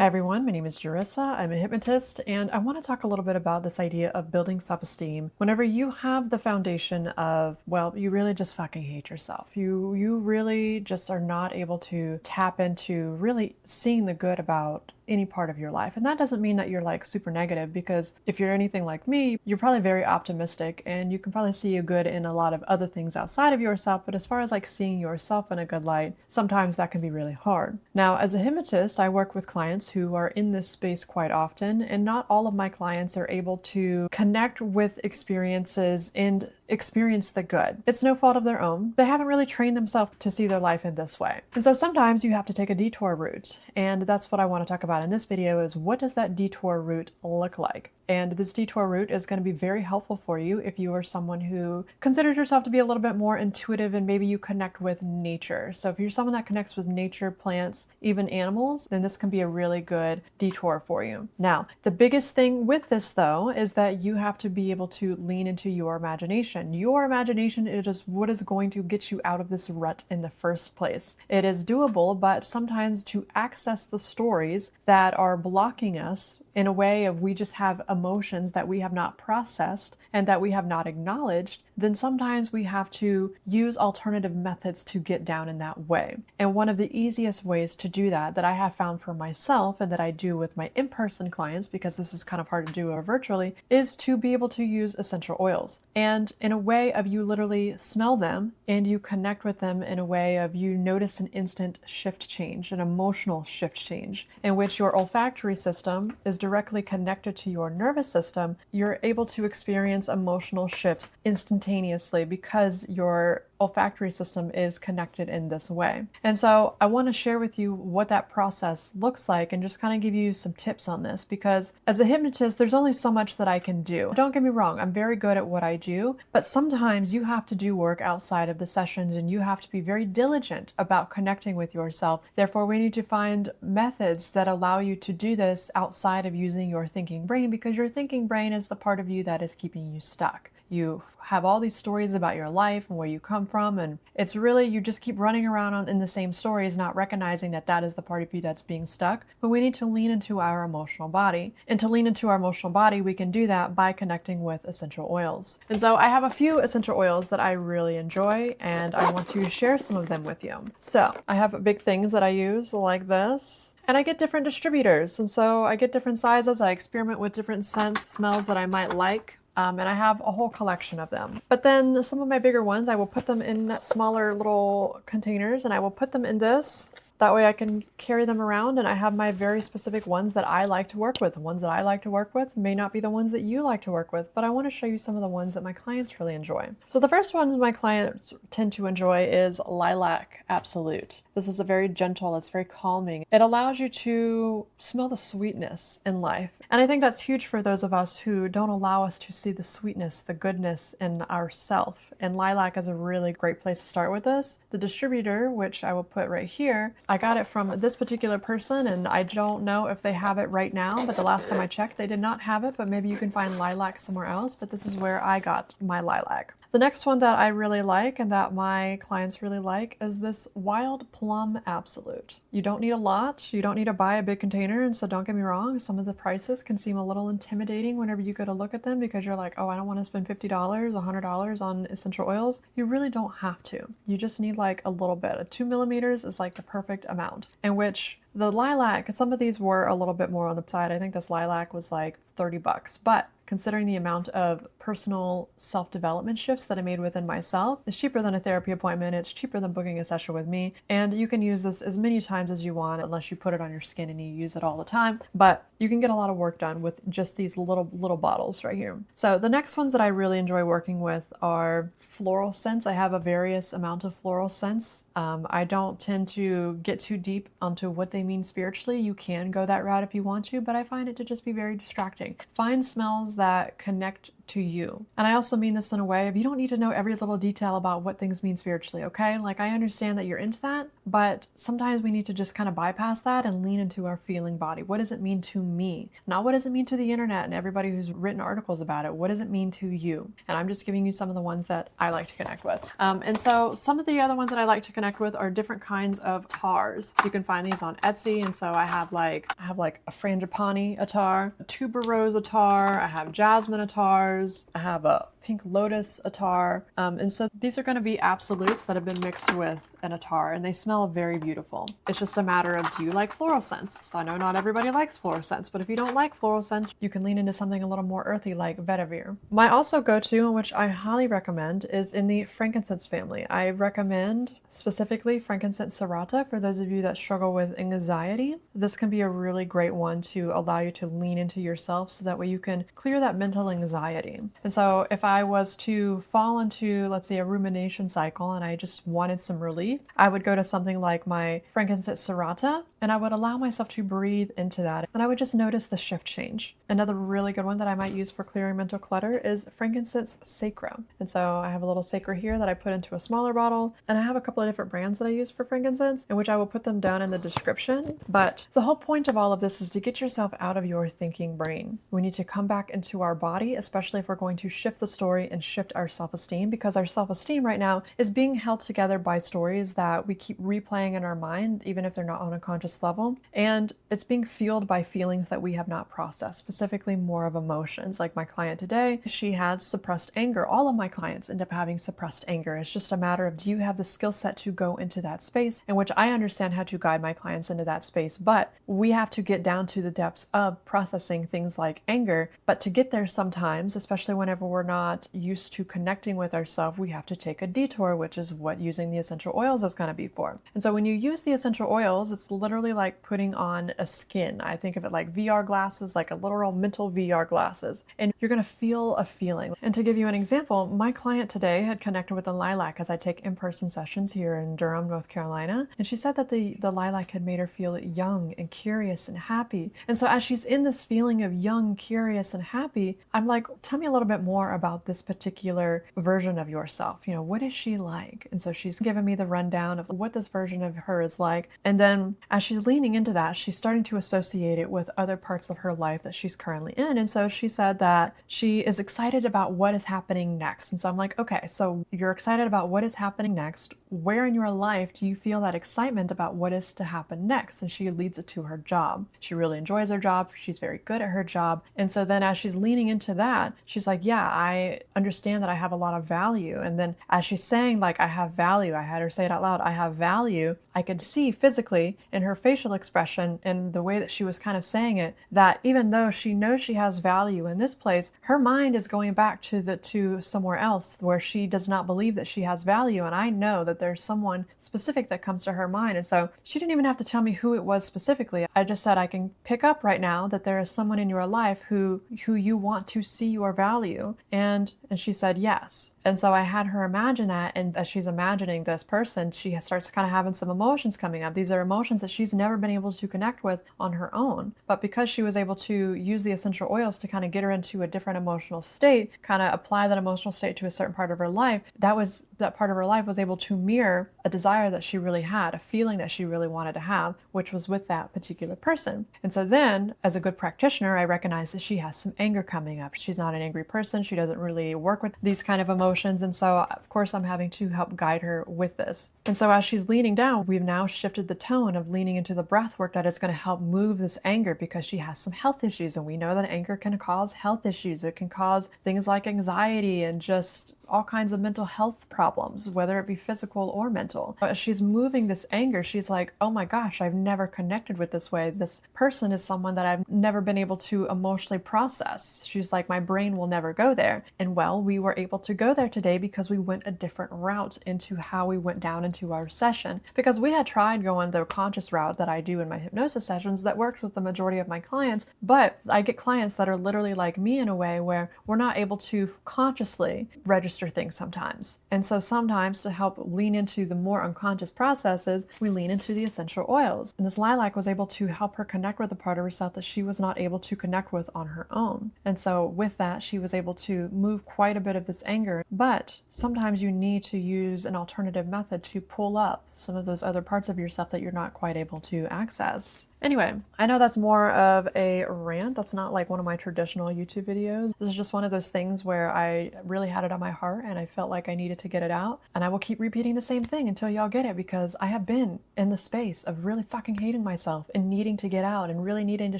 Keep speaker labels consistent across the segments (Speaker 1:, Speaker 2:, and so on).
Speaker 1: Hi everyone, my name is Jarissa. I'm a hypnotist, and I want to talk a little bit about this idea of building self-esteem. Whenever you have the foundation of, well, you really just fucking hate yourself. You really just are not able to tap into really seeing the good about any part of your life. And that doesn't mean that you're like super negative, because if you're anything like me, you're probably very optimistic and you can probably see a good in a lot of other things outside of yourself. But as far as like seeing yourself in a good light, sometimes that can be really hard. Now, as a hypnotist, I work with clients who are in this space quite often, and not all of my clients are able to connect with experiences and experience the good. It's no fault of their own. They haven't really trained themselves to see their life in this way. And so sometimes you have to take a detour route. And that's what I want to talk about in this video, is what does that detour route look like? And this detour route is going to be very helpful for you if you are someone who considers yourself to be a little bit more intuitive and maybe you connect with nature. So if you're someone that connects with nature, plants, even animals, then this can be a really good detour for you. Now, the biggest thing with this though is that you have to be able to lean into your imagination. Your imagination is just what is going to get you out of this rut in the first place. It is doable, but sometimes to access the stories that are blocking us in a way of we just have emotions that we have not processed and that we have not acknowledged, then sometimes we have to use alternative methods to get down in that way. And one of the easiest ways to do that I have found for myself and that I do with my in-person clients, because this is kind of hard to do virtually, is to be able to use essential oils. And in a way of you literally smell them and you connect with them in a way of you notice an instant shift change, an emotional shift change, in which your olfactory system is directly connected to your nervous system. You're able to experience emotional shifts instantaneously because your olfactory system is connected in this way. And so I want to share with you what that process looks like and just kind of give you some tips on this, because as a hypnotist, there's only so much that I can do. Don't get me wrong, I'm very good at what I do, but sometimes you have to do work outside of the sessions and you have to be very diligent about connecting with yourself. Therefore, we need to find methods that allow you to do this outside of using your thinking brain, because your thinking brain is the part of you that is keeping you stuck. You have all these stories about your life and where you come from, and it's really, you just keep running around in the same stories, not recognizing that that is the part of you that's being stuck. But we need to lean into our emotional body. And to lean into our emotional body, we can do that by connecting with essential oils. And so I have a few essential oils that I really enjoy, and I want to share some of them with you. So I have big things that I use like this. And I get different distributors, and so I get different sizes. I experiment with different scents, smells that I might like. And I have a whole collection of them. But then some of my bigger ones, I will put them in smaller little containers, and I will put them in this. That way I can carry them around, and I have my very specific ones that I like to work with. The ones that I like to work with may not be the ones that you like to work with, but I want to show you some of the ones that my clients really enjoy. So the first one my clients tend to enjoy is Lilac Absolute. This is a very gentle, it's very calming. It allows you to smell the sweetness in life. And I think that's huge for those of us who don't allow us to see the sweetness, the goodness in ourself. And lilac is a really great place to start with this. The distributor, which I will put right here, I got it from this particular person, and I don't know if they have it right now, but the last time I checked, they did not have it, but maybe you can find lilac somewhere else, but this is where I got my lilac. The next one that I really like and that my clients really like is this Wild Plum Absolute. You don't need a lot. You don't need to buy a big container, and so don't get me wrong, some of the prices can seem a little intimidating whenever you go to look at them, because you're like, oh, I don't want to spend $50, $100 on essential oils. You really don't have to. You just need like a little bit. A 2 millimeters is like the perfect amount, in which the lilac, some of these were a little bit more on the side. I think this lilac was like $30, but considering the amount of personal self-development shifts that I made within myself, it's cheaper than a therapy appointment. It's cheaper than booking a session with me. And you can use this as many times as you want, unless you put it on your skin and you use it all the time. But you can get a lot of work done with just these little bottles right here. So the next ones that I really enjoy working with are floral scents. I have a various amount of floral scents. I don't tend to get too deep onto what they mean spiritually. You can go that route if you want to, but I find it to just be very distracting. Find smells that connect to you. And I also mean this in a way of you don't need to know every little detail about what things mean spiritually, okay? Like, I understand that you're into that, but sometimes we need to just kind of bypass that and lean into our feeling body. What does it mean to me? Not what does it mean to the internet and everybody who's written articles about it. What does it mean to you? And I'm just giving you some of the ones that I like to connect with. And so some of the other ones that I like to connect with are different kinds of tars. You can find these on Etsy. And so I have like a frangipani attar, a tuberose attar, I have jasmine attars, I have a pink lotus attar. And so these are going to be absolutes that have been mixed with an attar, and they smell very beautiful. It's just a matter of, do you like floral scents? I know not everybody likes floral scents, but if you don't like floral scents, you can lean into something a little more earthy like vetiver. My also go-to, which I highly recommend, is in the frankincense family. I recommend specifically frankincense serrata for those of you that struggle with anxiety. This can be a really great one to allow you to lean into yourself so that way you can clear that mental anxiety. And so if I was to fall into, let's say, a rumination cycle and I just wanted some relief, I would go to something like my frankincense serrata and I would allow myself to breathe into that. And I would just notice the shift change. Another really good one that I might use for clearing mental clutter is frankincense sacra. And so I have a little sacra here that I put into a smaller bottle, and I have a couple of different brands that I use for frankincense, in which I will put them down in the description. But the whole point of all of this is to get yourself out of your thinking brain. We need to come back into our body, especially if we're going to shift the story and shift our self-esteem, because our self-esteem right now is being held together by stories that we keep replaying in our mind, even if they're not on a conscious level. And it's being fueled by feelings that we have not processed, specifically more of emotions. Like my client today, she had suppressed anger. All of my clients end up having suppressed anger. It's just a matter of, do you have the skill set to go into that space, in which I understand how to guide my clients into that space. But we have to get down to the depths of processing things like anger. But to get there sometimes, especially whenever we're not used to connecting with ourselves, we have to take a detour, which is what using the essential oils is going to be for. And so when you use the essential oils, it's literally like putting on a skin. I think of it like VR glasses, like a literal mental VR glasses, and you're going to feel a feeling. And to give you an example, my client today had connected with the lilac as I take in-person sessions here in Durham, North Carolina. And she said that the lilac had made her feel young and curious and happy. And so as she's in this feeling of young, curious, and happy, I'm like, tell me a little bit more about this particular version of yourself. You know, what is she like? And so she's given me the rundown of what this version of her is like. And then as she's leaning into that, she's starting to associate it with other parts of her life that she's currently in. And so she said that she is excited about what is happening next. And so I'm like, okay, so you're excited about what is happening next. Where in your life do you feel that excitement about what is to happen next? And she leads it to her job. She really enjoys her job. She's very good at her job. And so then as she's leaning into that, she's like, yeah, I understand that I have a lot of value. And then as she's saying, like, I have value, I had her say it out loud, I have value, I could see physically in her facial expression and the way that she was kind of saying it, that even though she knows she has value in this place, her mind is going back to somewhere else where she does not believe that she has value. And I know that there's someone specific that comes to her mind. And so she didn't even have to tell me who it was specifically. I just said, I can pick up right now that there is someone in your life who you want to see your value. And she said yes. And so I had her imagine that, and as she's imagining this person, she starts kind of having some emotions coming up. These are emotions that she's never been able to connect with on her own. But because she was able to use the essential oils to kind of get her into a different emotional state, kind of apply that emotional state to a certain part of her life, that part of her life was able to mirror a desire that she really had, a feeling that she really wanted to have, which was with that particular person. And so then, as a good practitioner, I recognized that she has some anger coming up. She's not an angry person. She doesn't really work with these kind of emotions. And so, of course, I'm having to help guide her with this. And so as she's leaning down, we've now shifted the tone of leaning into the breath work that is going to help move this anger, because she has some health issues. And we know that anger can cause health issues. It can cause things like anxiety and just all kinds of mental health problems, whether it be physical or mental. But as she's moving this anger, she's like, oh my gosh, I've never connected with this way. This person is someone that I've never been able to emotionally process. She's like, my brain will never go there. And well, we were able to go there today because we went a different route into how we went down into our session. Because we had tried going the conscious route that I do in my hypnosis sessions that works with the majority of my clients. But I get clients that are literally like me in a way where we're not able to consciously register extra things sometimes. And so sometimes to help lean into the more unconscious processes, we lean into the essential oils. And this lilac was able to help her connect with a part of herself that she was not able to connect with on her own. And so with that, she was able to move quite a bit of this anger. But sometimes you need to use an alternative method to pull up some of those other parts of yourself that you're not quite able to access. Anyway, I know that's more of a rant. That's not like one of my traditional YouTube videos. This is just one of those things where I really had it on my heart and I felt like I needed to get it out. And I will keep repeating the same thing until y'all get it, because I have been in the space of really fucking hating myself and needing to get out and really needing to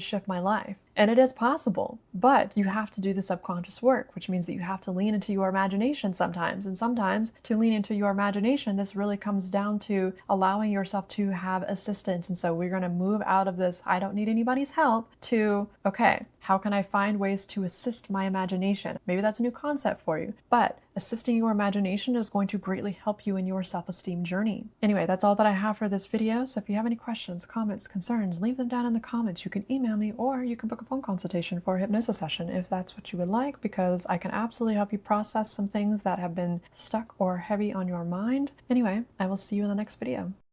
Speaker 1: shift my life. And it is possible, but you have to do the subconscious work, which means that you have to lean into your imagination sometimes. And sometimes to lean into your imagination, this really comes down to allowing yourself to have assistance. And so we're going to move out of this, I don't need anybody's help, to, okay, how can I find ways to assist my imagination? Maybe that's a new concept for you, but assisting your imagination is going to greatly help you in your self-esteem journey. Anyway, that's all that I have for this video. So if you have any questions, comments, concerns, leave them down in the comments. You can email me or you can book a phone consultation for a hypnosis session if that's what you would like, because I can absolutely help you process some things that have been stuck or heavy on your mind. Anyway, I will see you in the next video.